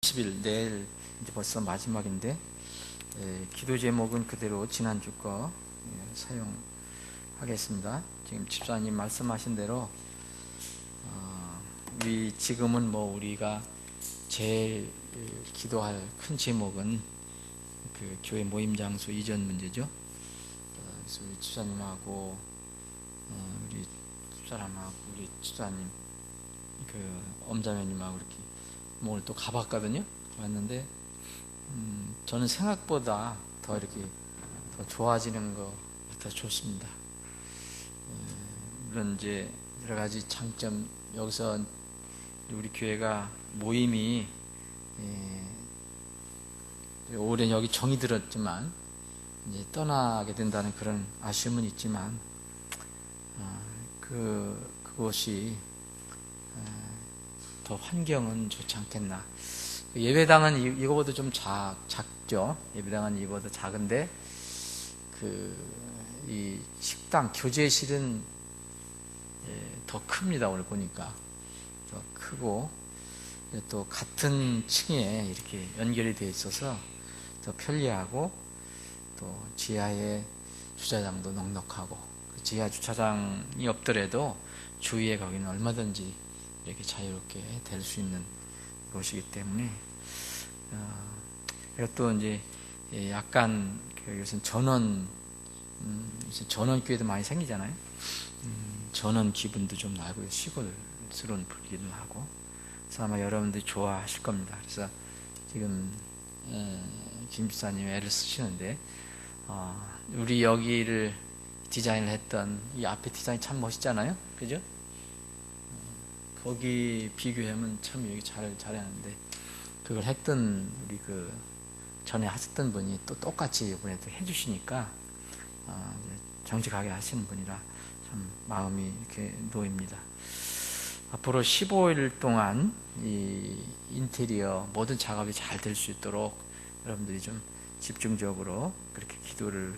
10일 내일 이제 벌써 마지막인데 기도 제목은 그대로 지난주 거 사용하겠습니다. 지금 집사님 말씀하신 대로 지금은 우리가 제일 기도할 큰 제목은 그 교회 모임 장소 이전 문제죠. 그래서 우리 집사님하고 우리 집사람하고 우리 집사님 그 엄자매님하고 이렇게 오늘 또 가봤거든요. 왔는데 저는 생각보다 더 이렇게 더 좋아지는 거 더 좋습니다. 물론 이제 여러 가지 장점, 여기서 우리 교회가 모임이 올해 여기 정이 들었지만 이제 떠나게 된다는 그런 아쉬움은 있지만 그것이 더 환경은 좋지 않겠나. 예배당은 이거보다 좀 작죠. 예배당은 이거보다 작은데 이 식당 교제실은 더 큽니다. 오늘 보니까 더 크고 또 같은 층에 이렇게 연결이 되어 있어서 더 편리하고 또 지하에 주차장도 넉넉하고 지하 주차장이 없더라도 주위에 거기는 얼마든지 이렇게 자유롭게 될 수 있는 곳이기 때문에 그리고 또 이제 약간 요새 전원교회도 많이 생기잖아요. 전원 기분도 좀 나고 시골스러운 분위기도 나고 그래서 아마 여러분들이 좋아하실 겁니다. 그래서 지금 김 집사님 애를 쓰시는데 우리 여기를 디자인을 했던 이 앞에 디자인 참 멋있잖아요. 그죠? 거기 비교하면 참 여기 잘하는데 그걸 했던 우리 전에 하셨던 분이 또 똑같이 이번에 또 해주시니까 정직하게 하시는 분이라 참 마음이 이렇게 놓입니다. 앞으로 15일 동안 이 인테리어 모든 작업이 잘 될 수 있도록 여러분들이 좀 집중적으로 그렇게 기도를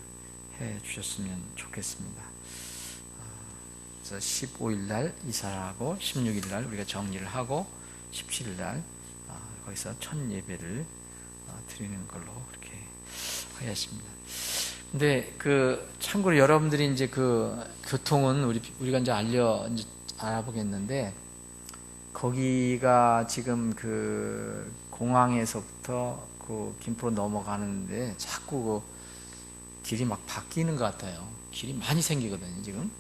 해 주셨으면 좋겠습니다. 그래서 15일 날 이사를 하고 16일 날 우리가 정리를 하고 17일 날 거기서 첫 예배를 드리는 걸로 그렇게 하였습니다. 근데 참고로 여러분들이 이제 교통은 우리가 이제 알아보겠는데 거기가 지금 공항에서부터 김포로 넘어가는데 자꾸 길이 막 바뀌는 것 같아요. 길이 많이 생기거든요, 지금.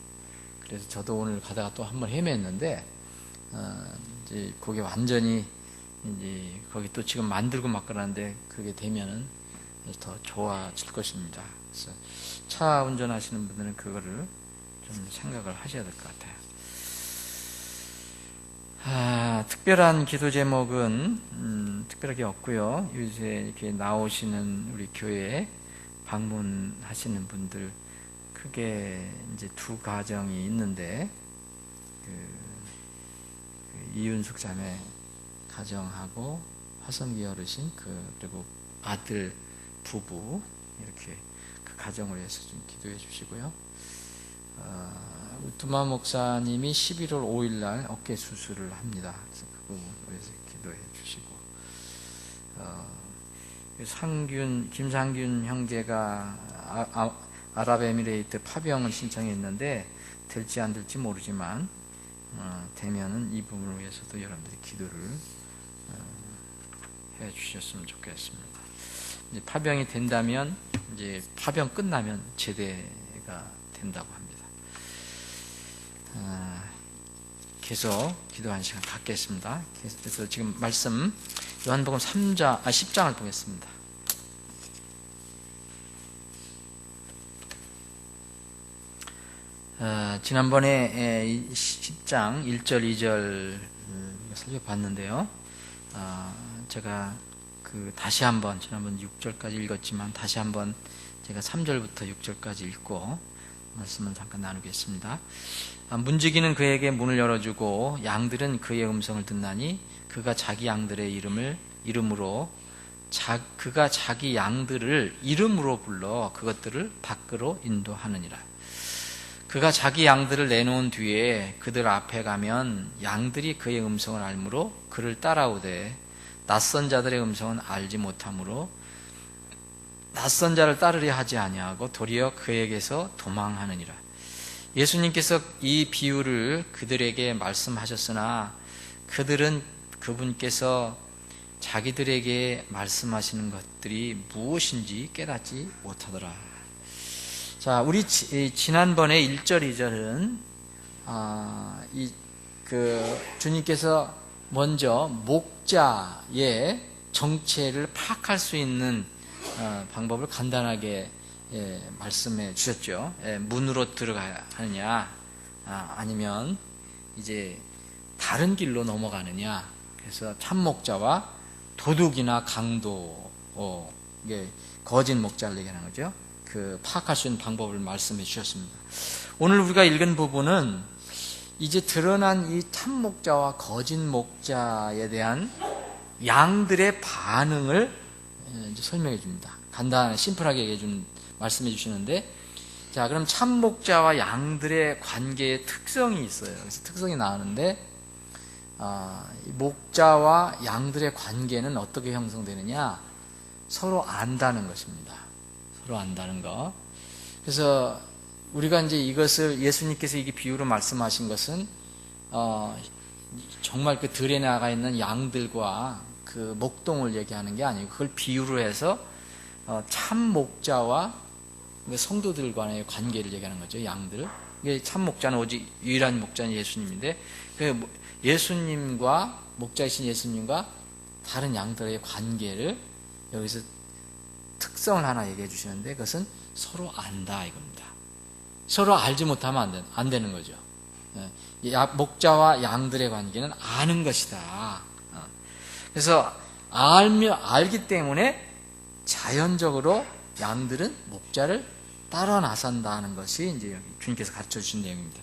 그래서 저도 오늘 가다가 또 한번 헤맸는데, 이제 그게 완전히, 이제 거기 또 지금 만들고 막 그러는데, 그게 되면은 더 좋아질 것입니다. 그래서 차 운전하시는 분들은 그거를 좀 생각을 하셔야 될 것 같아요. 특별한 기도 제목은, 특별하게 없고요. 요새 이렇게 나오시는 우리 교회에 방문하시는 분들, 크게 이제 두 가정이 있는데 이윤숙 자매 가정하고 화성기 어르신 그리고 아들 부부 이렇게 그 가정을 위해서 좀 기도해 주시고요. 두마 목사님이 11월 5일 날 어깨 수술을 합니다. 그래서 그 부분을 위해서 기도해 주시고 김상균 형제가 아랍에미레이트 파병을 신청했는데 될지 안 될지 모르지만 되면은 이 부분을 위해서도 여러분들이 기도를 해 주셨으면 좋겠습니다. 이제 파병이 된다면 이제 파병 끝나면 제대가 된다고 합니다. 계속 기도하는 시간 갖겠습니다. 그래서 지금 말씀 요한복음 10장을 보겠습니다. 지난번에 10장 1절 2절 살펴봤는데요. 제가 다시 한번 지난번 6절까지 읽었지만 다시 한번 제가 3절부터 6절까지 읽고 말씀을 잠깐 나누겠습니다. 문지기는 그에게 문을 열어주고 양들은 그의 음성을 듣나니 그가 자기 양들의 이름으로 그가 자기 양들을 이름으로 불러 그것들을 밖으로 인도하느니라. 그가 자기 양들을 내놓은 뒤에 그들 앞에 가면 양들이 그의 음성을 알므로 그를 따라오되 낯선 자들의 음성은 알지 못하므로 낯선 자를 따르려 하지 아니하고 도리어 그에게서 도망하느니라. 예수님께서 이 비유를 그들에게 말씀하셨으나 그들은 그분께서 자기들에게 말씀하시는 것들이 무엇인지 깨닫지 못하더라. 자, 우리 지난번에 1절, 2절은 주님께서 먼저 목자의 정체를 파악할 수 있는 방법을 간단하게 말씀해 주셨죠. 문으로 들어가야 하느냐, 아니면 이제 다른 길로 넘어가느냐. 그래서 참 목자와 도둑이나 강도, 이게 거짓 목자를 얘기하는 거죠. 그 파악할 수 있는 방법을 말씀해 주셨습니다. 오늘 우리가 읽은 부분은 이제 드러난 이 참 목자와 거짓 목자에 대한 양들의 반응을 이제 설명해 줍니다. 간단하게 심플하게 말씀해 주시는데, 자, 그럼 참 목자와 양들의 관계의 특성이 있어요. 그래서 특성이 나오는데, 목자와 양들의 관계는 어떻게 형성되느냐? 서로 안다는 것입니다. 서로 안다는 거. 그래서 우리가 이제 이것을 예수님께서 이게 비유로 말씀하신 것은 정말 그 들에 나가 있는 양들과 그 목동을 얘기하는 게 아니고 그걸 비유로 해서 참 목자와 성도들과의 관계를 얘기하는 거죠. 양들. 이게 참 목자는 오직 유일한 목자는 예수님인데, 그 예수님과 목자이신 예수님과 다른 양들의 관계를 여기서 특성을 하나 얘기해 주시는데, 그것은 서로 안다 이겁니다. 서로 알지 못하면 안 되는 거죠. 목자와 양들의 관계는 아는 것이다. 그래서 알기 때문에 자연적으로 양들은 목자를 따라 나선다는 것이 이제 주님께서 가르쳐 주신 내용입니다.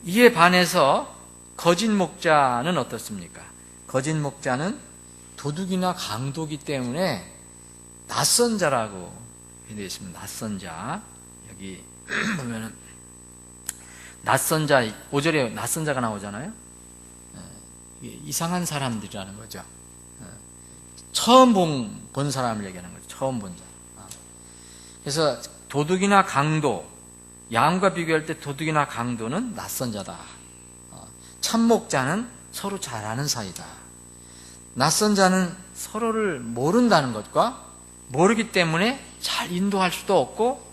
이에 반해서 거짓 목자는 어떻습니까? 거짓 목자는 도둑이나 강도기 때문에 낯선 자라고 되어 있습니다. 낯선 자. 여기 보면은 낯선 자, 5절에 낯선 자가 나오잖아요. 이상한 사람들이라는 거죠. 처음 본 사람을 얘기하는 거죠. 처음 본 자. 그래서 도둑이나 강도, 양과 비교할 때 도둑이나 강도는 낯선 자다. 참목자는 서로 잘 아는 사이다. 낯선 자는 서로를 모른다는 것과 모르기 때문에 잘 인도할 수도 없고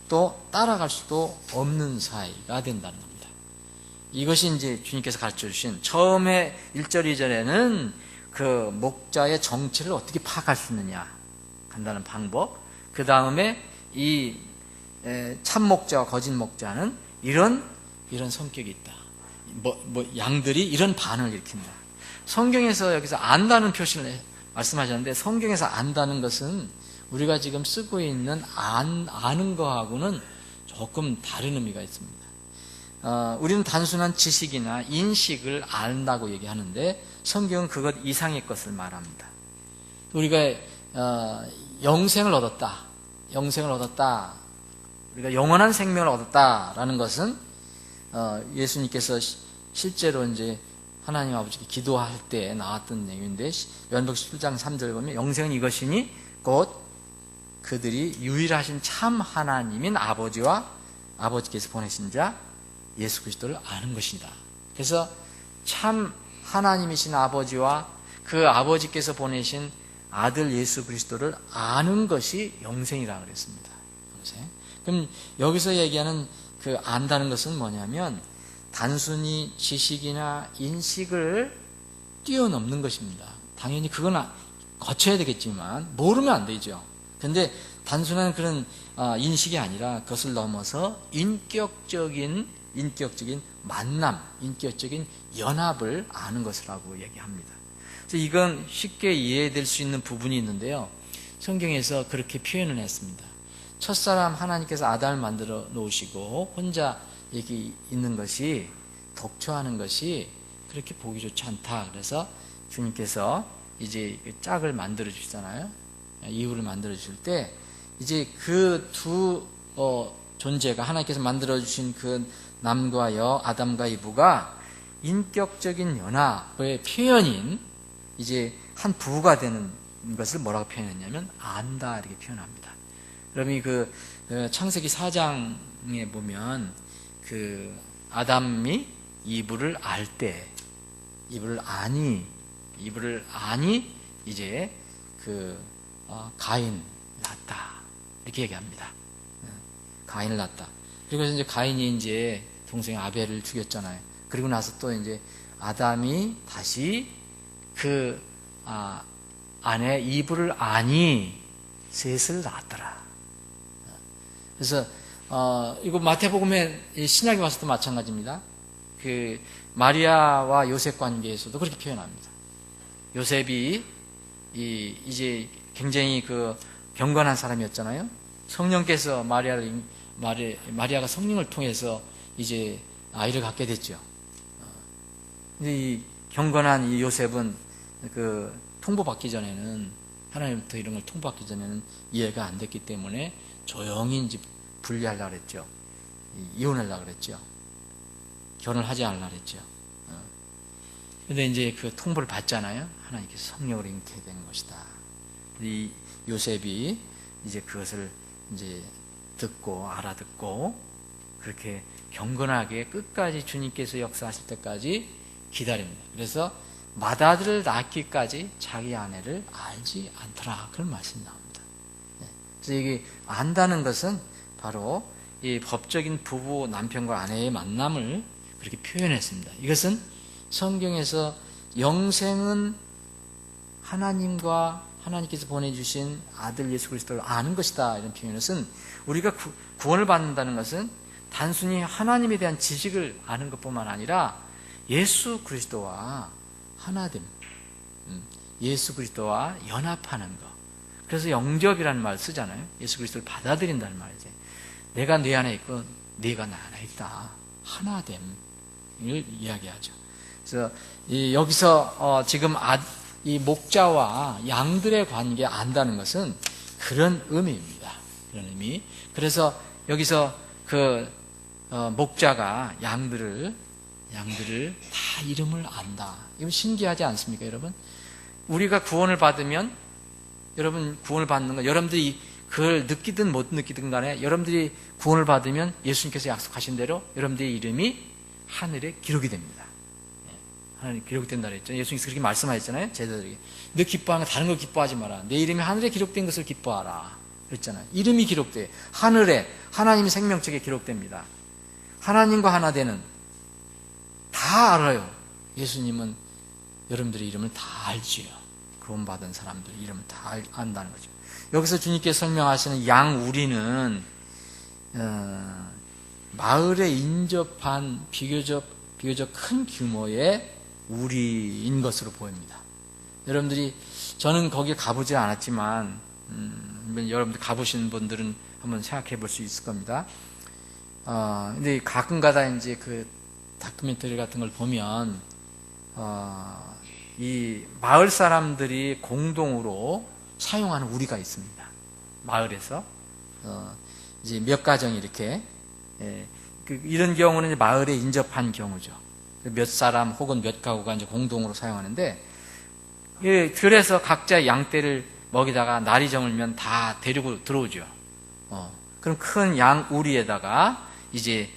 또 따라갈 수도 없는 사이가 된다는 겁니다. 이것이 이제 주님께서 가르쳐 주신, 처음에 1절, 2절에는 그 목자의 정체를 어떻게 파악할 수 있느냐, 간단한 방법. 그 다음에 이 참목자와 거짓 목자는 이런 성격이 있다. 양들이 이런 반응을 일으킨다. 성경에서 여기서 안다는 표시를 말씀하셨는데, 성경에서 안다는 것은 우리가 지금 쓰고 있는 아는 거하고는 조금 다른 의미가 있습니다. 우리는 단순한 지식이나 인식을 안다고 얘기하는데, 성경은 그것 이상의 것을 말합니다. 우리가 영생을 얻었다, 우리가 영원한 생명을 얻었다라는 것은 예수님께서 실제로 이제 하나님 아버지께 기도할 때 나왔던 내용인데, 요한복음 17장 3절 보면 영생은 이것이니 곧 그들이 유일하신 참 하나님인 아버지와 아버지께서 보내신 자 예수 그리스도를 아는 것이다. 그래서 참 하나님이신 아버지와 그 아버지께서 보내신 아들 예수 그리스도를 아는 것이 영생이라고 그랬습니다. 영생. 그럼 여기서 얘기하는 그 안다는 것은 뭐냐면 단순히 지식이나 인식을 뛰어넘는 것입니다. 당연히 그건 거쳐야 되겠지만 모르면 안 되죠. 그런데 단순한 그런 인식이 아니라 그것을 넘어서 인격적인 만남, 인격적인 연합을 아는 것이라고 얘기합니다. 그래서 이건 쉽게 이해될 수 있는 부분이 있는데요. 성경에서 그렇게 표현을 했습니다. 첫사람 하나님께서 아담을 만들어 놓으시고 혼자 여기 있는 것이, 독처하는 것이 그렇게 보기 좋지 않다. 그래서 주님께서 이제 짝을 만들어 주시잖아요. 이후를 만들어 주실 때 이제 그 두 존재가, 하나님께서 만들어 주신 그 남과 여, 아담과 이브가 인격적인 연합의 표현인 이제 한 부부가 되는 것을 뭐라고 표현했냐면 안다 이렇게 표현합니다. 그러면 그 창세기 4장에 보면 그 아담이 이브를 알 때 이브를 아니 이제 그 가인 낳았다 이렇게 얘기합니다. 가인을 낳았다. 그리고 이제 가인이 이제 동생 아벨을 죽였잖아요. 그리고 나서 또 이제 아담이 다시 그 아내 이브를 아니 셋을 낳았더라. 그래서 이거 마태복음에 신약에 와서도 마찬가지입니다. 그 마리아와 요셉 관계에서도 그렇게 표현합니다. 요셉이 이제 굉장히 그 경건한 사람이었잖아요. 성령께서 마리아가 성령을 통해서 이제 아이를 갖게 됐죠. 근데 이 경건한 이 요셉은 그 통보받기 전에는 하나님부터 이런 걸 통보받기 전에는 이해가 안 됐기 때문에 조용히 이제 분리하려고 그랬죠. 이혼하려고 그랬죠. 결혼을 하지 않으려고 그랬죠. 근데 이제 그 통보를 받잖아요. 하나님께서 성령으로 잉태된 것이다. 이 요셉이 이제 그것을 이제 알아듣고 그렇게 경건하게 끝까지 주님께서 역사하실 때까지 기다립니다. 그래서 맏아들을 낳기까지 자기 아내를 알지 않더라. 그런 말씀이 나옵니다. 그래서 이게 안다는 것은 바로 이 법적인 부부 남편과 아내의 만남을 그렇게 표현했습니다. 이것은 성경에서 영생은 하나님께서 보내주신 아들 예수 그리스도를 아는 것이다 이런 표현은 우리가 구원을 받는다는 것은 단순히 하나님에 대한 지식을 아는 것뿐만 아니라 예수 그리스도와 하나됨, 예수 그리스도와 연합하는 것. 그래서 영접이라는 말을 쓰잖아요. 예수 그리스도를 받아들인다는 말이죠. 내가 네 안에 있고 네가 나 안에 있다. 하나됨을 이야기하죠. 그래서 여기서 지금 이 목자와 양들의 관계 안다는 것은 그런 의미입니다. 그런 의미. 그래서 여기서 그 목자가 양들을 다 이름을 안다. 이거 신기하지 않습니까, 여러분? 우리가 구원을 받으면 여러분 구원을 받는 건 여러분들이 그걸 느끼든 못 느끼든 간에 여러분들이 구원을 받으면 예수님께서 약속하신 대로 여러분들의 이름이 하늘에 기록이 됩니다. 하나님 기록이 된다 그랬죠. 예수님께서 그렇게 말씀하셨잖아요. 제자들에게. 너 기뻐하는 거 다른 거 기뻐하지 마라. 내 이름이 하늘에 기록된 것을 기뻐하라. 그랬잖아요. 이름이 기록돼. 하늘에 하나님의 생명책에 기록됩니다. 하나님과 하나 되는 다 알아요. 예수님은 여러분들의 이름을 다 알지요. 구원받은 사람들 이름을 다 안다는 거죠. 여기서 주님께서 설명하시는 양우리는 마을에 인접한 비교적 큰 규모의 우리인 것으로 보입니다. 여러분들이 저는 거기에 가보지 않았지만 여러분들 가보신 분들은 한번 생각해 볼 수 있을 겁니다. 근데 가끔가다 이제 그 다큐멘터리 같은 걸 보면 이 마을 사람들이 공동으로 사용하는 우리가 있습니다. 마을에서 이제 몇 가정이 이렇게 이런 경우는 이제 마을에 인접한 경우죠. 몇 사람 혹은 몇 가구가 이제 공동으로 사용하는데 들에서 각자 양떼를 먹이다가 날이 저물면 다 데리고 들어오죠. 그럼 큰 양 우리에다가 이제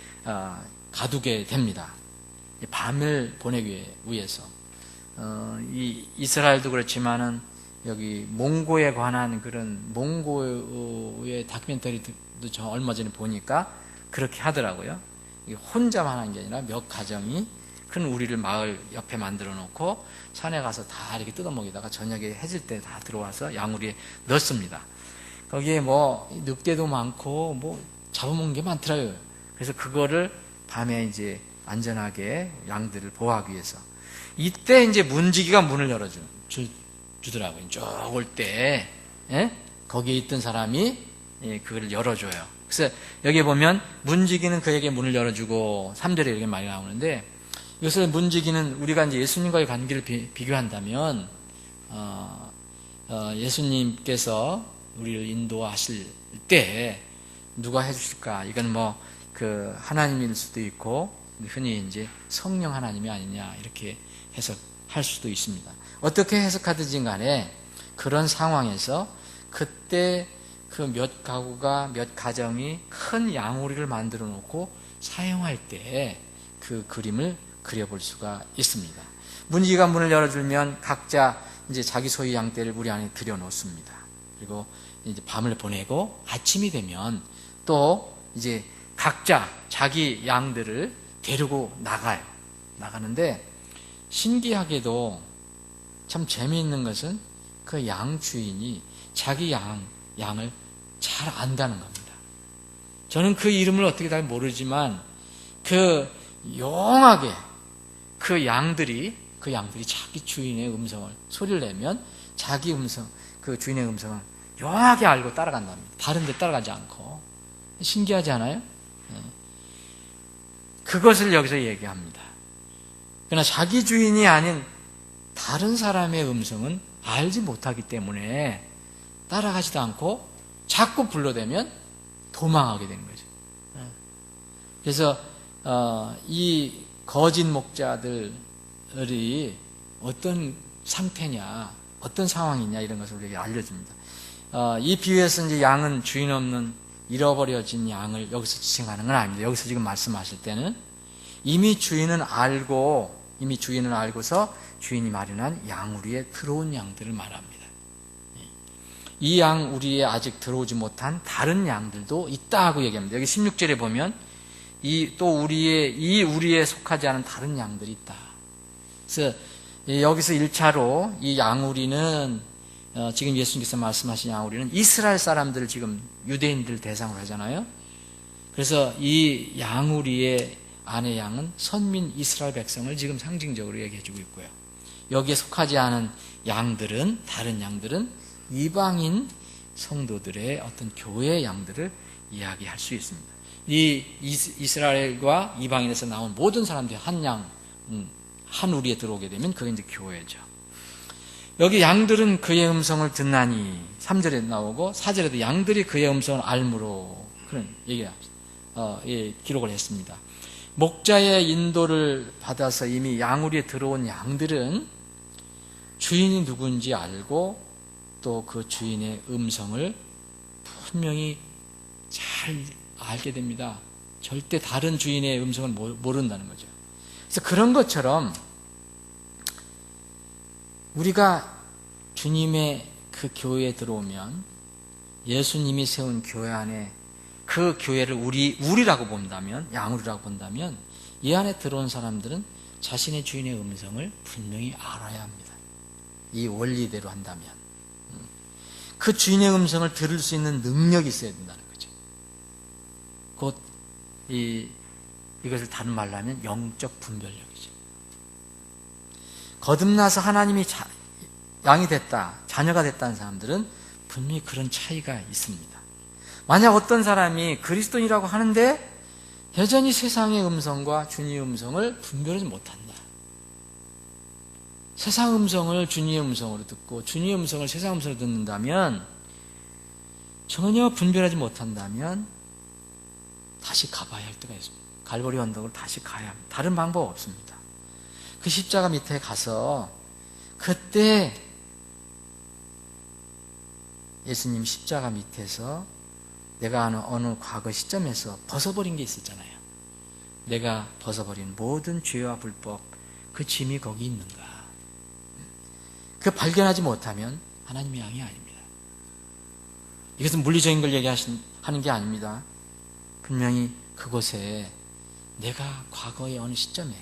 가두게 됩니다. 밤을 보내기 위해서. 이 이스라엘도 그렇지만은 여기 몽고에 관한 그런 몽고의 다큐멘터리도 저 얼마 전에 보니까 그렇게 하더라고요. 혼자만 하는 게 아니라 몇 가정이 큰 우리를 마을 옆에 만들어 놓고 산에 가서 다 이렇게 뜯어먹이다가 저녁에 해질 때 다 들어와서 양우리에 넣습니다. 거기에 뭐 늑대도 많고 뭐 잡아먹는 게 많더라고요. 그래서 그거를 밤에 이제 안전하게 양들을 보호하기 위해서 이때 이제 문지기가 문을 열어주더라고요. 쭉 올 때 거기에 있던 사람이 그걸 열어줘요. 그래서 여기 보면 문지기는 그에게 문을 열어주고 3절에 이렇게 많이 나오는데 이것을 문지기는 우리가 이제 예수님과의 관계를 비교한다면 예수님께서 우리를 인도하실 때 누가 해주실까? 이건 뭐 그 하나님일 수도 있고 흔히 이제 성령 하나님이 아니냐 이렇게 해석할 수도 있습니다. 어떻게 해석하든지 간에 그런 상황에서 그때 그 몇 가구가 몇 가정이 큰 양우리를 만들어 놓고 사용할 때 그 그림을 그려볼 수가 있습니다. 문지기가 문을 열어주면 각자 이제 자기 소유 양떼를 우리 안에 들여놓습니다. 그리고 이제 밤을 보내고 아침이 되면 또 이제 각자 자기 양들을 데리고 나가는데 신기하게도 참 재미있는 것은 그 양 주인이 자기 양을 잘 안다는 겁니다. 저는 그 이름을 어떻게 다 모르지만 그 용하게 그 양들이 자기 주인의 음성을 소리를 내면 자기 음성, 그 주인의 음성을 용하게 알고 따라간답니다. 다른 데 따라가지 않고. 신기하지 않아요? 그것을 여기서 얘기합니다. 그러나 자기 주인이 아닌 다른 사람의 음성은 알지 못하기 때문에 따라가지도 않고 자꾸 불러대면 도망하게 되는 거죠. 그래서 이 거짓 목자들이 어떤 상태냐, 어떤 상황이냐 이런 것을 우리에게 알려줍니다. 이 비유에서 이제 양은 주인 없는 잃어버려진 양을 여기서 지칭하는 건 아닙니다. 여기서 지금 말씀하실 때는 이미 주인을 알고서 주인이 마련한 양우리에 들어온 양들을 말합니다. 이 양우리에 아직 들어오지 못한 다른 양들도 있다 하고 얘기합니다. 여기 16절에 보면 이 우리에 속하지 않은 다른 양들이 있다. 그래서 여기서 1차로 이 양우리는 지금 예수님께서 말씀하신 양우리는 이스라엘 사람들을 지금 유대인들 대상으로 하잖아요. 그래서 이 양우리의 안의 양은 선민 이스라엘 백성을 지금 상징적으로 얘기해주고 있고요. 여기에 속하지 않은 양들은, 다른 양들은 이방인 성도들의 어떤 교회의 양들을 이야기할 수 있습니다. 이 이스라엘과 이방인에서 나온 모든 사람들이 한 우리에 들어오게 되면 그게 이제 교회죠. 여기 양들은 그의 음성을 듣나니 3절에 나오고 4절에도 양들이 그의 음성을 알므로 그런 기록을 했습니다. 목자의 인도를 받아서 이미 양우리에 들어온 양들은 주인이 누군지 알고 또 그 주인의 음성을 분명히 잘 알게 됩니다. 절대 다른 주인의 음성을 모른다는 거죠. 그래서 그런 것처럼 우리가 주님의 그 교회에 들어오면 예수님이 세운 교회 안에 그 교회를 우리라고 본다면, 양우리라고 본다면 이 안에 들어온 사람들은 자신의 주인의 음성을 분명히 알아야 합니다. 이 원리대로 한다면 그 주인의 음성을 들을 수 있는 능력이 있어야 된다는 거죠. 곧 이것을 다른 말로 하면 영적 분별력이죠. 거듭나서 하나님이 양이 됐다, 자녀가 됐다는 사람들은 분명히 그런 차이가 있습니다. 만약 어떤 사람이 그리스도인이라고 하는데 여전히 세상의 음성과 주님의 음성을 분별하지 못한다. 세상 음성을 주님의 음성으로 듣고 주님의 음성을 세상 음성으로 듣는다면, 전혀 분별하지 못한다면 다시 가봐야 할 때가 있습니다. 갈보리 언덕을 다시 가야 합니다. 다른 방법 없습니다. 그 십자가 밑에 가서 그때 예수님 십자가 밑에서 내가 아는 어느 과거 시점에서 벗어버린 게 있었잖아요. 내가 벗어버린 모든 죄와 불법, 그 짐이 거기 있는가? 그 발견하지 못하면 하나님의 양이 아닙니다. 이것은 물리적인 걸 얘기하는 게 아닙니다. 분명히 그곳에 내가 과거의 어느 시점에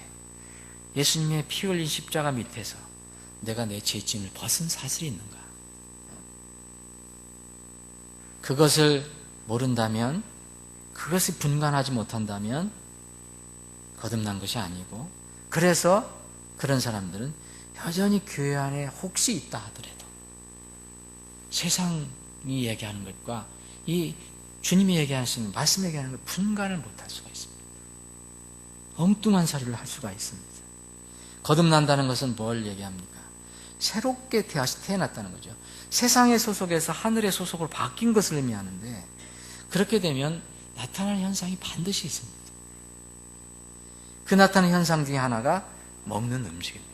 예수님의 피 흘린 십자가 밑에서 내가 내 죄짐을 벗은 사슬이 있는가? 그것을 모른다면, 그것이 분간하지 못한다면 거듭난 것이 아니고, 그래서 그런 사람들은 여전히 교회 안에 혹시 있다 하더라도 세상이 얘기하는 것과 이 주님이 얘기하시는 말씀 얘기하는 걸 분간을 못할 수가 있습니다. 엉뚱한 소리를 할 수가 있습니다. 거듭난다는 것은 뭘 얘기합니까? 새롭게 다시 태어났다는 거죠. 세상의 소속에서 하늘의 소속으로 바뀐 것을 의미하는데, 그렇게 되면 나타나는 현상이 반드시 있습니다. 그 나타나는 현상 중에 하나가 먹는 음식입니다.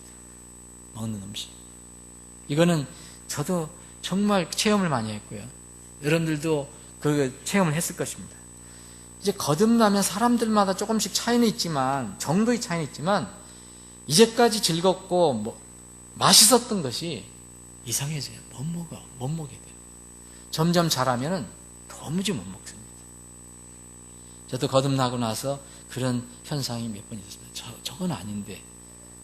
먹는 음식. 이거는 저도 정말 체험을 많이 했고요. 여러분들도 그 체험을 했을 것입니다. 이제 거듭나면 사람들마다 조금씩 차이는 있지만, 정도의 차이는 있지만, 이제까지 즐겁고 맛있었던 것이 이상해져요. 못 먹게 돼요. 점점 자라면은 도무지 못 먹습니다. 저도 거듭나고 나서 그런 현상이 몇 번 있었습니다. 저건 아닌데,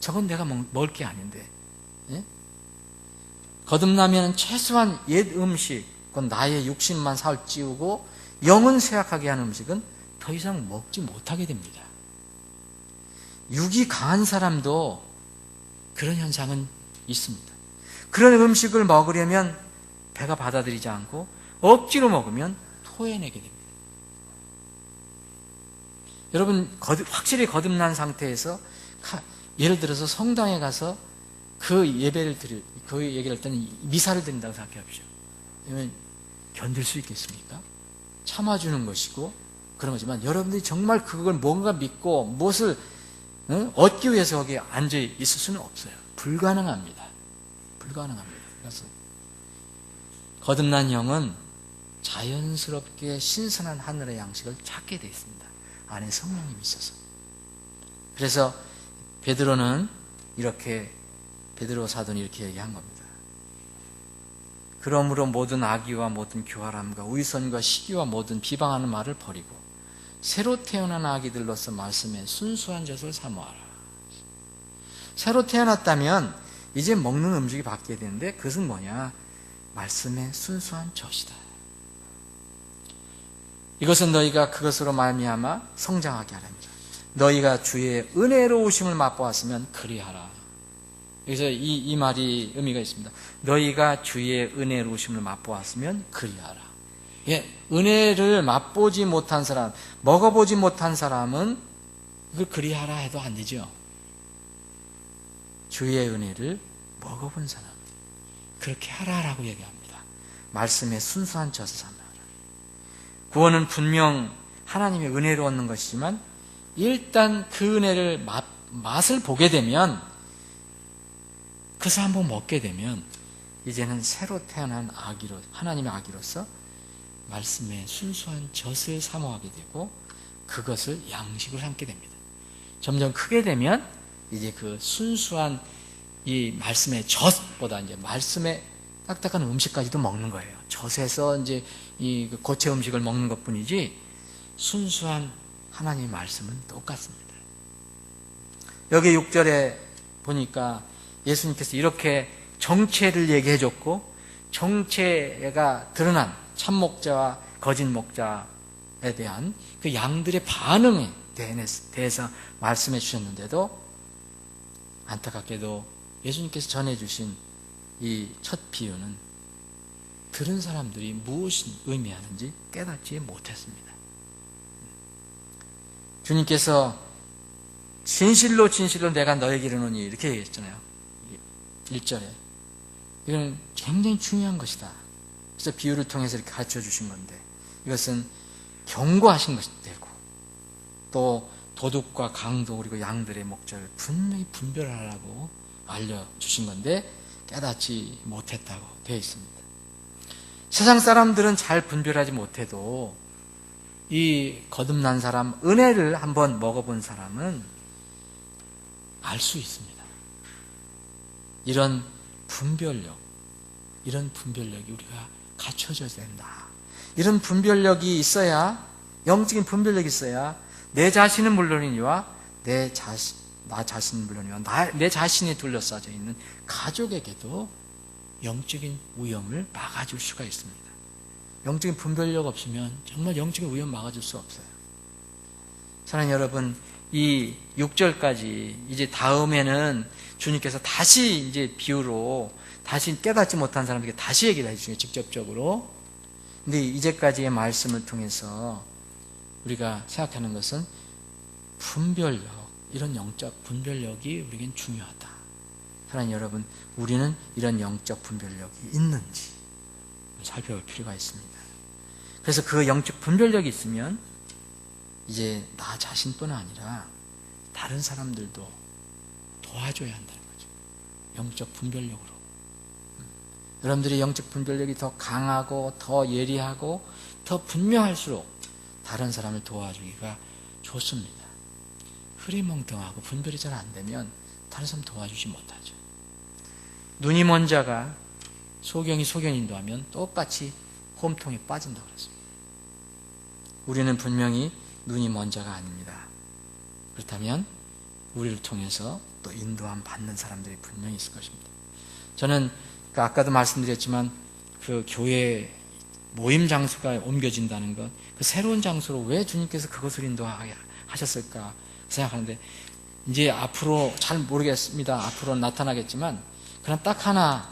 저건 내가 먹을 게 아닌데. 예? 거듭나면 최소한 옛 음식, 그건 나의 육신만 살찌우고 영은 쇠약하게 하는 음식은 더 이상 먹지 못하게 됩니다. 육이 강한 사람도 그런 현상은 있습니다. 그런 음식을 먹으려면 배가 받아들이지 않고 억지로 먹으면 토해내게 됩니다. 여러분, 확실히 거듭난 상태에서 예를 들어서 성당에 가서 그 얘기를 할 때는 미사를 드린다고 생각해보십시오. 그러면 견딜 수 있겠습니까? 참아주는 것이고 그런 거지만, 여러분들이 정말 그걸 뭔가 믿고 무엇을 얻기 위해서 거기에 앉아 있을 수는 없어요. 불가능합니다. 그래서 거듭난 영은 자연스럽게 신선한 하늘의 양식을 찾게 되어 있습니다. 안에 성령님이 있어서. 그래서 베드로 사도는 이렇게 얘기한 겁니다. 그러므로 모든 악의와 모든 교활함과 위선과 시기와 모든 비방하는 말을 버리고 새로 태어난 아기들로서 말씀에 순수한 젖을 사모하라. 새로 태어났다면 이제 먹는 음식이 바뀌어야 되는데, 그것은 뭐냐? 말씀의 순수한 젖이다. 이것은 너희가 그것으로 말미암아 성장하게 하랍니다. 너희가 주의 은혜로우심을 맛보았으면 그리하라. 여기서 이 말이 의미가 있습니다. 너희가 주의 은혜로우심을 맛보았으면 그리하라. 예, 은혜를 맛보지 못한 사람, 먹어보지 못한 사람은 그걸 그리하라 해도 안 되죠. 주의 은혜를 먹어본 사람, 그렇게 하라라고 얘기합니다. 말씀의 순수한 젖을 삼아라. 구원은 분명 하나님의 은혜로 얻는 것이지만, 일단 그 은혜를 맛을 보게 되면, 그것을 한번 먹게 되면 이제는 새로 태어난 아기로, 하나님의 아기로서 말씀의 순수한 젖을 사모하게 되고 그것을 양식으로 삼게 됩니다. 점점 크게 되면 이제 그 순수한 이 말씀의 젖보다 이제 말씀의 딱딱한 음식까지도 먹는 거예요. 젖에서 이제 이 고체 음식을 먹는 것뿐이지 순수한 하나님의 말씀은 똑같습니다. 여기 6절에 보니까 예수님께서 이렇게 정체를 얘기해 줬고, 정체가 드러난 참목자와 거짓 목자에 대한 그 양들의 반응에 대해서 말씀해 주셨는데도, 안타깝게도 예수님께서 전해주신 이 첫 비유는 들은 사람들이 무엇이 의미하는지 깨닫지 못했습니다. 주님께서 진실로 내가 너에게 이르노니 이렇게 얘기했잖아요. 1절에. 이건 굉장히 중요한 것이다. 그래서 비유를 통해서 이렇게 가르쳐 주신 건데, 이것은 경고하신 것이 되고, 또 도둑과 강도 그리고 양들의 목적을 분명히 분별하라고 알려주신 건데 깨닫지 못했다고 되어 있습니다. 세상 사람들은 잘 분별하지 못해도 이 거듭난 사람, 은혜를 한번 먹어본 사람은 알 수 있습니다. 이런 분별력이 우리가 갖춰져야 된다. 이런 분별력이 있어야, 영적인 분별력이 있어야 내 자신은 물론이니와 나 자신은 물론이와 내 자신이 둘러싸여 있는 가족에게도 영적인 위험을 막아줄 수가 있습니다. 영적인 분별력 없으면 정말 영적인 위험 막아줄 수 없어요. 사랑하는 여러분, 이 6절까지 이제 다음에는 주님께서 다시 이제 비유로 다시 깨닫지 못한 사람들에게 다시 얘기를 해주시죠, 직접적으로. 근데 이제까지의 말씀을 통해서 우리가 생각하는 것은 분별력, 이런 영적 분별력이 우리에겐 중요하다. 사랑하는 여러분, 우리는 이런 영적 분별력이 있는지 살펴볼 필요가 있습니다. 그래서 그 영적 분별력이 있으면 이제 나 자신뿐 아니라 다른 사람들도 도와줘야 한다는 거죠. 영적 분별력으로. 여러분들이 영적 분별력이 더 강하고 더 예리하고 더 분명할수록 다른 사람을 도와주기가 좋습니다. 흐리멍텅하고 분별이 잘 안 되면 다른 사람 도와주지 못하죠. 눈이 먼 자가 소경이 인도하면 똑같이 홈통에 빠진다고 그랬습니다. 우리는 분명히 눈이 먼 자가 아닙니다. 그렇다면 우리를 통해서 또 인도함 받는 사람들이 분명히 있을 것입니다. 저는 아까도 말씀드렸지만 그 교회 모임 장소가 옮겨진다는 것, 그 새로운 장소로 왜 주님께서 그것을 인도하게 하셨을까 생각하는데, 이제 앞으로 잘 모르겠습니다. 앞으로 나타나겠지만, 그러나 딱 하나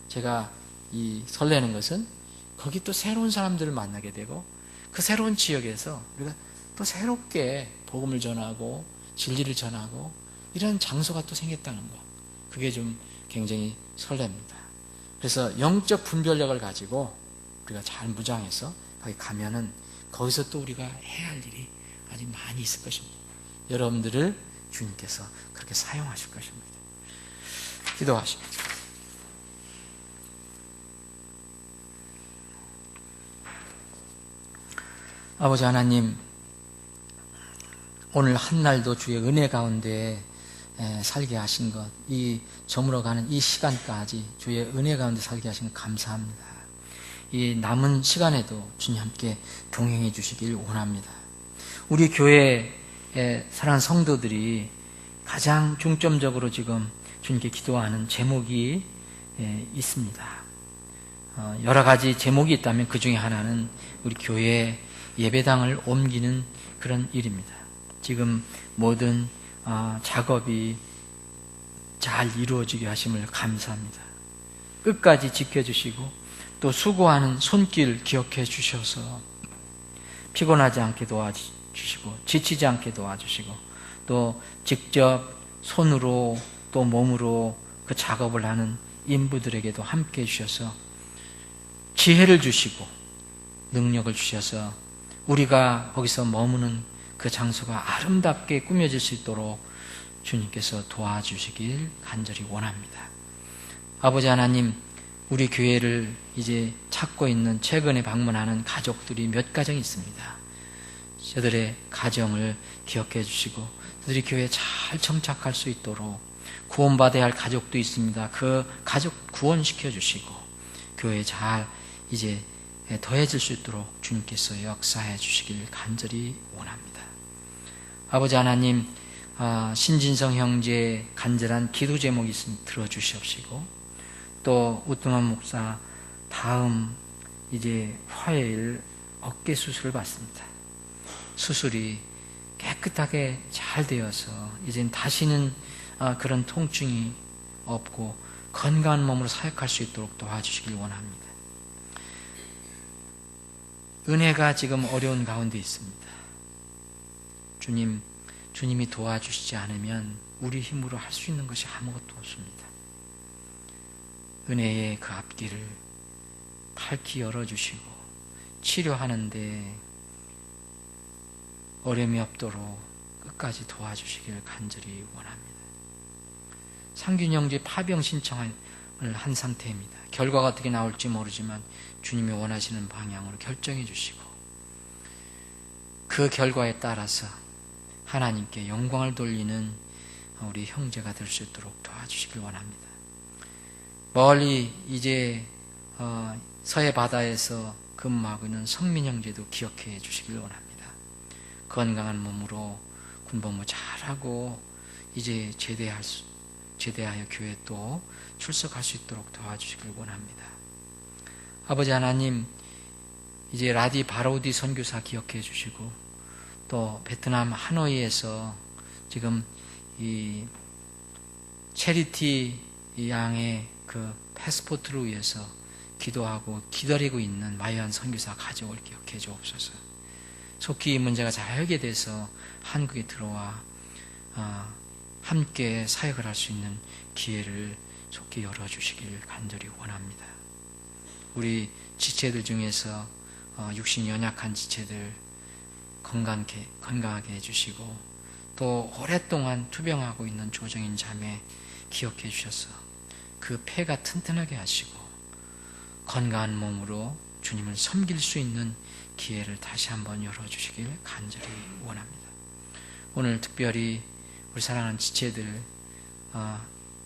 제가 설레는 것은 거기 또 새로운 사람들을 만나게 되고 그 새로운 지역에서 우리가 또 새롭게 복음을 전하고 진리를 전하고 이런 장소가 또 생겼다는 것, 그게 좀 굉장히 설렙니다. 그래서 영적 분별력을 가지고 우리가 잘 무장해서 거기 가면은 거기서 또 우리가 해야 할 일이 아직 많이 있을 것입니다. 여러분들을 주님께서 그렇게 사용하실 것입니다. 기도하십니다. 아버지 하나님, 오늘 한날도 주의 은혜 가운데 살게 하신 것, 이 저물어가는 이 시간까지 주의 은혜 가운데 살게 하신 것 감사합니다. 이 남은 시간에도 주님 함께 동행해 주시길 원합니다. 우리 교회의 사랑하는 성도들이 가장 중점적으로 지금 주님께 기도하는 제목이 있습니다. 여러 가지 제목이 있다면 그 중에 하나는 우리 교회 예배당을 옮기는 그런 일입니다. 지금 모든 작업이 잘 이루어지게 하심을 감사합니다. 끝까지 지켜주시고 또 수고하는 손길 기억해 주셔서 피곤하지 않게 도와주시고 지치지 않게 도와주시고 또 직접 손으로 또 몸으로 그 작업을 하는 인부들에게도 함께 해주셔서 지혜를 주시고 능력을 주셔서 우리가 거기서 머무는 그 장소가 아름답게 꾸며질 수 있도록 주님께서 도와주시길 간절히 원합니다. 아버지 하나님, 우리 교회를 이제 찾고 있는 최근에 방문하는 가족들이 몇 가정이 있습니다. 저들의 가정을 기억해 주시고 저들이 교회에 잘 정착할 수 있도록 구원받아야 할 가족도 있습니다. 그 가족 구원시켜 주시고 교회에 잘 이제 더해질 수 있도록 주님께서 역사해 주시길 간절히 원합니다. 아버지 하나님, 신진성 형제의 간절한 기도 제목이 있으면 들어주시옵시고 또 우뚱한 목사 다음 이제 화요일 어깨 수술을 받습니다. 수술이 깨끗하게 잘 되어서 이젠 다시는 그런 통증이 없고 건강한 몸으로 사역할 수 있도록 도와주시길 원합니다. 은혜가 지금 어려운 가운데 있습니다. 주님이 도와주시지 않으면 우리 힘으로 할 수 있는 것이 아무것도 없습니다. 은혜의 그 앞길을 밝히 열어주시고 치료하는데 어려움이 없도록 끝까지 도와주시길 간절히 원합니다. 상균 형제 파병 신청을 한 상태입니다. 결과가 어떻게 나올지 모르지만 주님이 원하시는 방향으로 결정해 주시고 그 결과에 따라서 하나님께 영광을 돌리는 우리 형제가 될 수 있도록 도와주시길 원합니다. 멀리 이제 서해 바다에서 근무하고 있는 성민 형제도 기억해 주시길 원합니다. 건강한 몸으로 군복무 잘하고 이제 제대하여 교회에 또 출석할 수 있도록 도와주시길 원합니다. 아버지 하나님, 이제 라디 바로디 선교사 기억해 주시고 또 베트남 하노이에서 지금 이 체리티 양의 그 패스포트를 위해서 기도하고 기다리고 있는 마이안 선교사 가족을 기억해 주옵소서. 속히 이 문제가 잘 해결돼서 한국에 들어와 함께 사역을 할 수 있는 기회를 속히 열어주시길 간절히 원합니다. 우리 지체들 중에서 육신이 연약한 지체들 건강하게 해주시고 또 오랫동안 투병하고 있는 조정인 자매 기억해 주셔서 그 폐가 튼튼하게 하시고 건강한 몸으로 주님을 섬길 수 있는 기회를 다시 한번 열어주시길 간절히 원합니다. 오늘 특별히 우리 사랑하는 지체들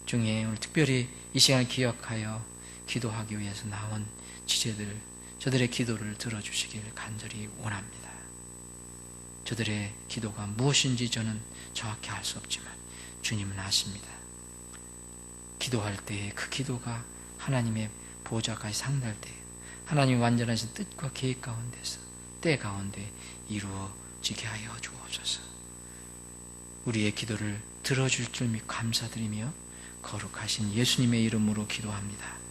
중에 오늘 특별히 이 시간을 기억하여 기도하기 위해서 나온 지체들, 저들의 기도를 들어주시길 간절히 원합니다. 저들의 기도가 무엇인지 저는 정확히 알 수 없지만 주님은 아십니다. 기도할 때에 그 기도가 하나님의 보좌까지 상달 때에 하나님의 완전하신 뜻과 계획 가운데서 때 가운데 이루어지게 하여 주옵소서. 우리의 기도를 들어줄 줄 믿고 감사드리며 거룩하신 예수님의 이름으로 기도합니다.